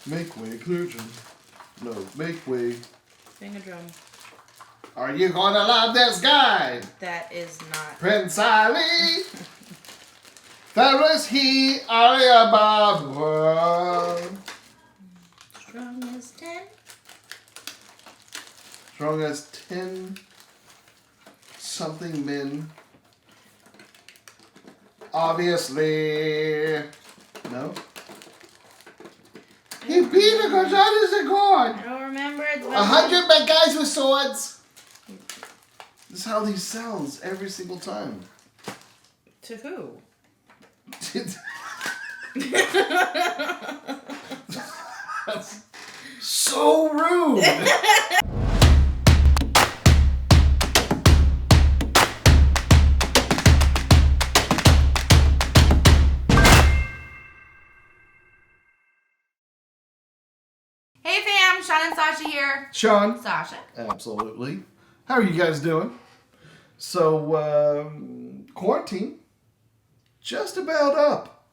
Make way, clergyman. No, make way. Sing a drum. Are you gonna love this guy? That is not. Prince Ali. There is he, Ali above world. Strong as 10. Strong as 10 something men. Obviously. No? He beat a god as a god. I don't remember. It's 100 bad guys with swords. This is how he sounds every single time. To who? That's so rude. Hey fam, Sean and Sasha here. Sean. Sasha. Absolutely. How are you guys doing? So, quarantine, just about up.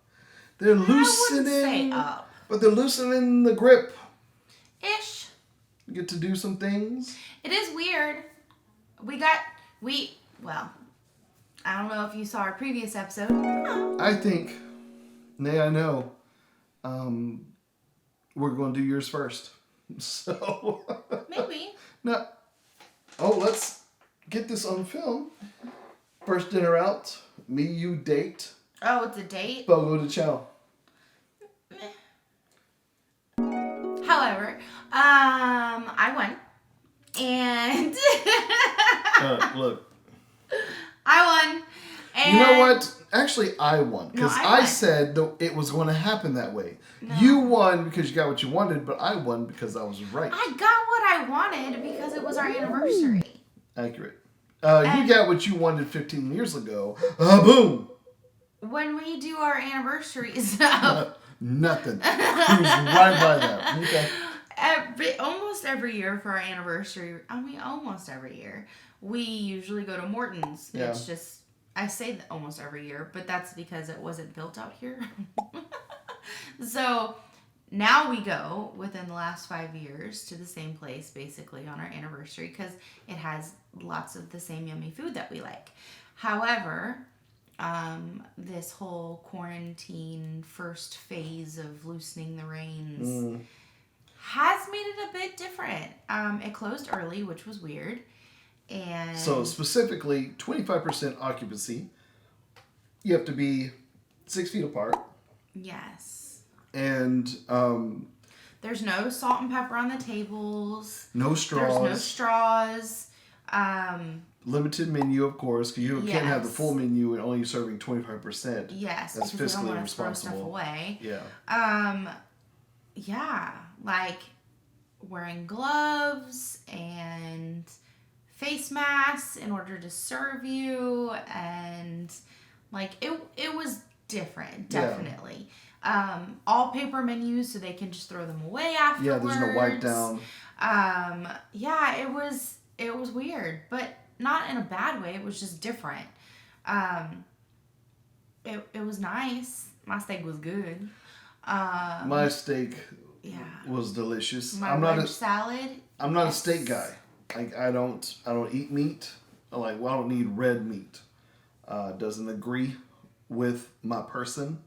They're I wouldn't say loosening, up. but they're loosening the grip. Ish. You get to do some things. It is weird. Well, I don't know if you saw our previous episode. I think, I know, we're going to do yours first. So. Maybe. No. Oh, let's get this on film. First dinner out. Me, you, date. Oh, it's a date? Fogo de Chao. However, I won. And Look. I won. And You know what? Actually, I won. Because No, I I won. said it was going to happen that way. No. You won because you got what you wanted, but I won because I was right. I got what I wanted because it was our anniversary. Accurate. You got what you wanted 15 years ago. Boom! When we do our anniversaries, Nothing. Cruise right by that. Okay. almost every year for our anniversary, almost every year, we usually go to Morton's. Yeah. It's just, I say that almost every year, but that's because it wasn't built out here. So now we go within the last 5 years to the same place basically on our anniversary because it has lots of the same yummy food that we like. However, this whole quarantine first phase of loosening the reins has made it a bit different. It closed early, which was weird. And So specifically, 25% occupancy. You have to be 6 feet apart. yes. And There's no salt and pepper on the tables. no straws. There's no straws. Limited menu, of course, because you can't have the Yes. full menu and only serving 25%. Yes, That's because we don't fiscally want to throw stuff responsible. away. Yeah. Yeah, like wearing gloves and face masks in order to serve you, and like it was different, definitely. All paper menus, so they can just throw them away afterwards. Yeah, there's no wipe down. Yeah, it was weird, but not in a bad way. It was just different. It was nice. My steak was good. My steak Yeah. was delicious. My I'm not lunch salad. I'm not yes. a steak guy. I don't eat meat. I don't need red meat. Doesn't agree with my person.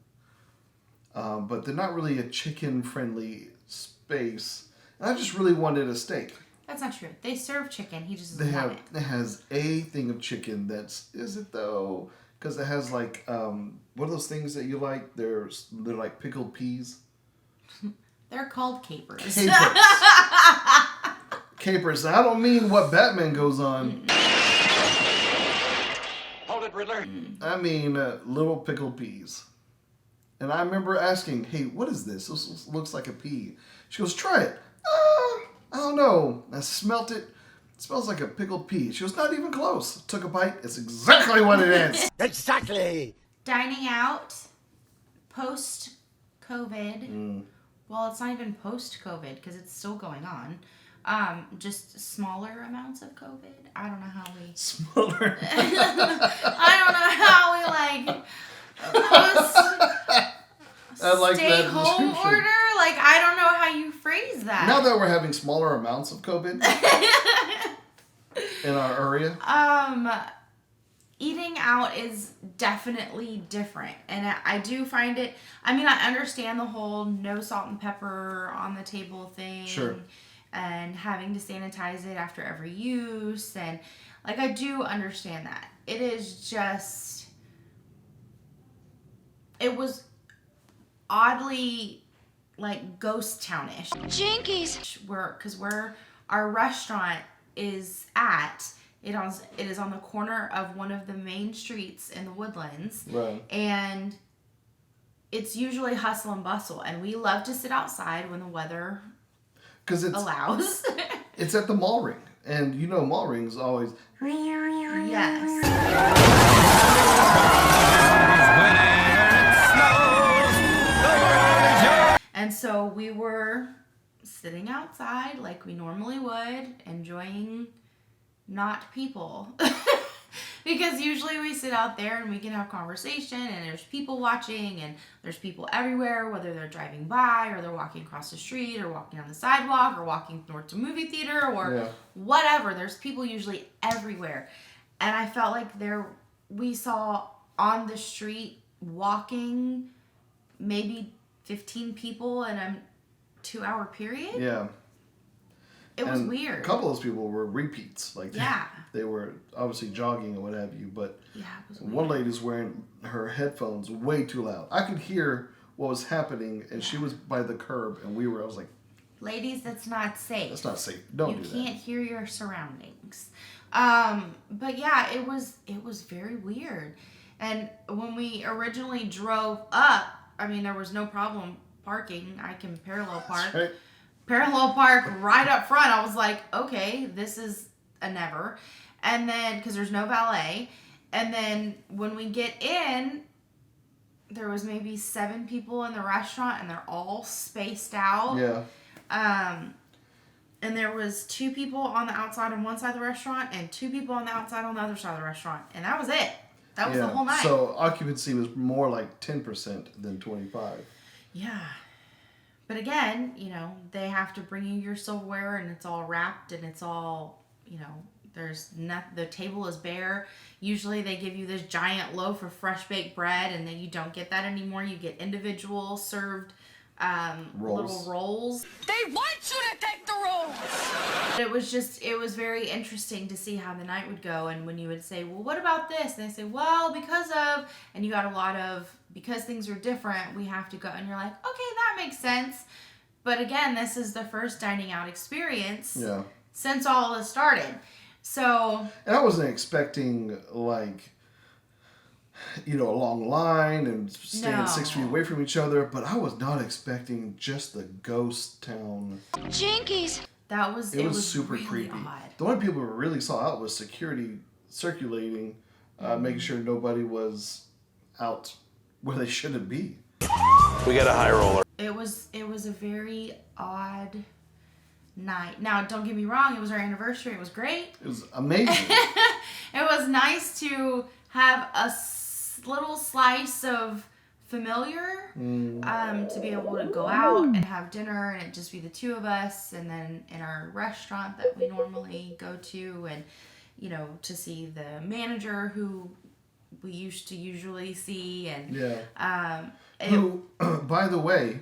But they're not really a chicken friendly space. And I just really wanted a steak. That's not true. They serve chicken. He just doesn't want it. It has a thing of chicken is it though? Because it has what are those things that you like? They're like pickled peas. They're called capers. Capers. Capers. I don't mean what Batman goes on. Hold it, Riddler. I mean little pickled peas. And I remember asking, hey, what is this? This looks like a pea. She goes, try it. I don't know. I smelt it. It smells like a pickled pea. She goes, not even close. Took a bite. It's exactly what it is. Exactly. Dining out post-COVID. Well, it's not even post-COVID because it's still going on. Just smaller amounts of COVID. I don't know how we... Smaller. I don't know how we post I like stay that home description. order. Like, I don't know how you phrase that. Now that we're having smaller amounts of COVID in our area. Eating out is definitely different. And I do find it, I mean, I understand the whole no salt and pepper on the table thing. Sure. And having to sanitize it after every use. And, like, I do understand that. It is just, it was oddly, like, ghost townish. Jinkies. Because where our restaurant is at, it is on the corner of one of the main streets in the Woodlands. Right. And it's usually hustle and bustle. And we love to sit outside when the weather allows. It's at the mall ring. And you know mall rings always... Yes. And so we were sitting outside like we normally would, enjoying not people. Because usually we sit out there and we can have conversation and there's people watching and there's people everywhere, whether they're driving by or they're walking across the street or walking on the sidewalk or walking north to movie theater or whatever. There's people usually everywhere. And I felt like we saw on the street walking maybe 15 people in a 2-hour period. Yeah. It was weird. A couple of those people were repeats. Like yeah. They were obviously jogging or what have you, but yeah, it was weird. One lady's wearing her headphones way too loud. I could hear what was happening, and she was by the curb, and I was like, ladies, that's not safe. That's not safe. Don't do that. You can't hear your surroundings. But yeah, it was very weird. And when we originally drove up, I mean, there was no problem parking. I can parallel park. Right. Parallel park right up front. I was like, okay, this is a never. And then, because there's no valet. And then when we get in, there was maybe 7 people in the restaurant and they're all spaced out. Yeah. And there was 2 people on the outside on one side of the restaurant and 2 people on the outside on the other side of the restaurant. And that was it. That was the whole night. So occupancy was more like 10% than 25. Yeah. But again, you know, they have to bring you your silverware and it's all wrapped and it's all, you know, the table is bare. Usually they give you this giant loaf of fresh baked bread and then you don't get that anymore. You get individual served little rolls. They want you to take the rolls. It was very interesting to see how the night would go. And when you would say, well, what about this? And they say, well, because of, and you got a lot of, because things are different, we have to go. And you're like, okay, that makes sense. But again, this is the first dining out experience since all this started. So. And I wasn't expecting like, you know, a long line and staying 6 feet away from each other, but I was not expecting just the ghost town. Jinkies. It was super really creepy. Odd. The only people who really saw out was security circulating, making sure nobody was out where they shouldn't be. We got a high roller. It was a very odd night. Now, don't get me wrong, it was our anniversary. It was great. It was amazing. It was nice to have a little slice of familiar, to be able to go out and have dinner and it just be the 2 of us, and then in our restaurant that we normally go to, and you know, to see the manager who we used to usually see, and who, by the way,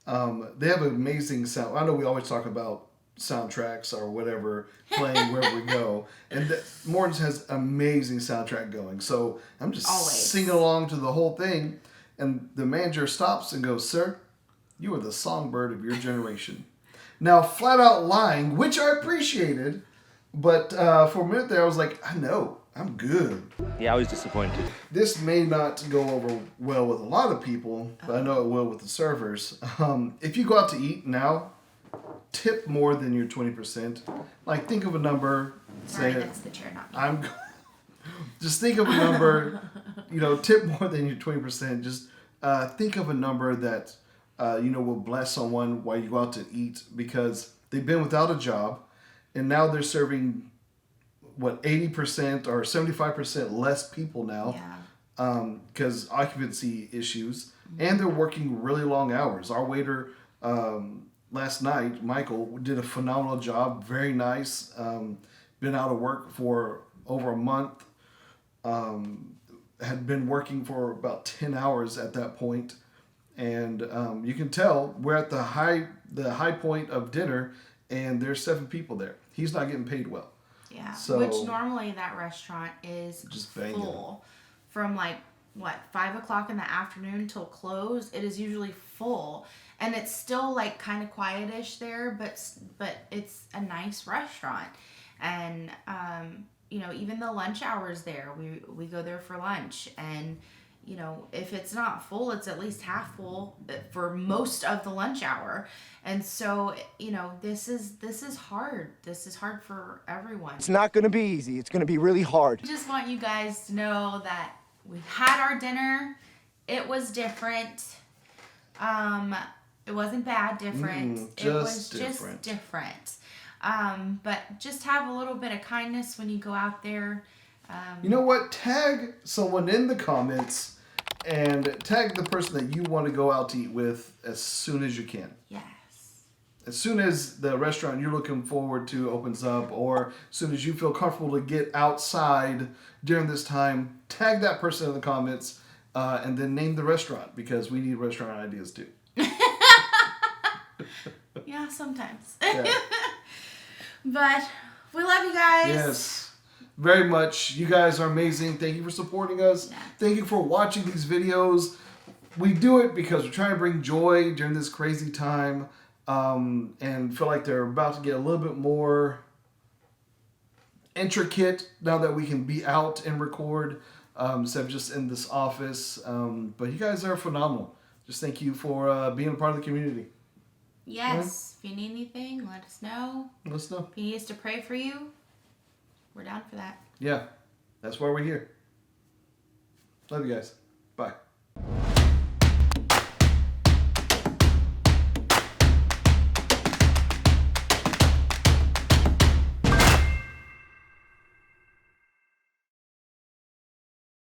they have amazing sound. I know we always talk about soundtracks or whatever playing wherever we go, and Morton's has amazing soundtrack going, so I'm just singing along to the whole thing, and the manager stops and goes, sir, you are the songbird of your generation. Now, flat out lying, which I appreciated, but for a minute there I was like, I know, I'm good. Yeah, I was disappointed. This may not go over well with a lot of people, but I know it will with the servers. If you go out to eat now, tip more than your 20%. Like, think of a number. Sorry, that's the chair, not me. Just think of a number. You know, tip more than your 20%. Just think of a number that you know, will bless someone while you go out to eat, because they've been without a job, and now they're serving 80% or 75% less people now. Yeah. Because occupancy issues, and they're working really long hours. Our waiter last night, Michael did a phenomenal job. Very nice. Been out of work for over a month. Had been working for about 10 hours at that point. And you can tell we're at the high point of dinner, and there's 7 people there. He's not getting paid well. Yeah. So, which normally that restaurant is just banging. full from 5 o'clock in the afternoon till close. It is usually full, and it's still kind of quietish there, but it's a nice restaurant. And even the lunch hours there, we go there for lunch, and if it's not full, it's at least half full for most of the lunch hour. And so, this is hard. This is hard for everyone. It's not going to be easy. It's going to be really hard. I just want you guys to know that we had our dinner. It was different. It wasn't bad different. It was just different. But just have a little bit of kindness when you go out there. You know what? Tag someone in the comments and tag the person that you want to go out to eat with as soon as you can. Yes. As soon as the restaurant you're looking forward to opens up, or as soon as you feel comfortable to get outside during this time, tag that person in the comments and then name the restaurant, because we need restaurant ideas too. Yeah, sometimes. Yeah. But we love you guys. Yes, very much. You guys are amazing. Thank you for supporting us. Yeah. Thank you for watching these videos. We do it because we're trying to bring joy during this crazy time, and feel like they're about to get a little bit more intricate now that we can be out and record instead of just in this office. But you guys are phenomenal. Just thank you for being a part of the community. Yes. If you need anything, let us know. Let us know. If you need us to pray for you, we're down for that. Yeah, that's why we're here. Love you guys. Bye.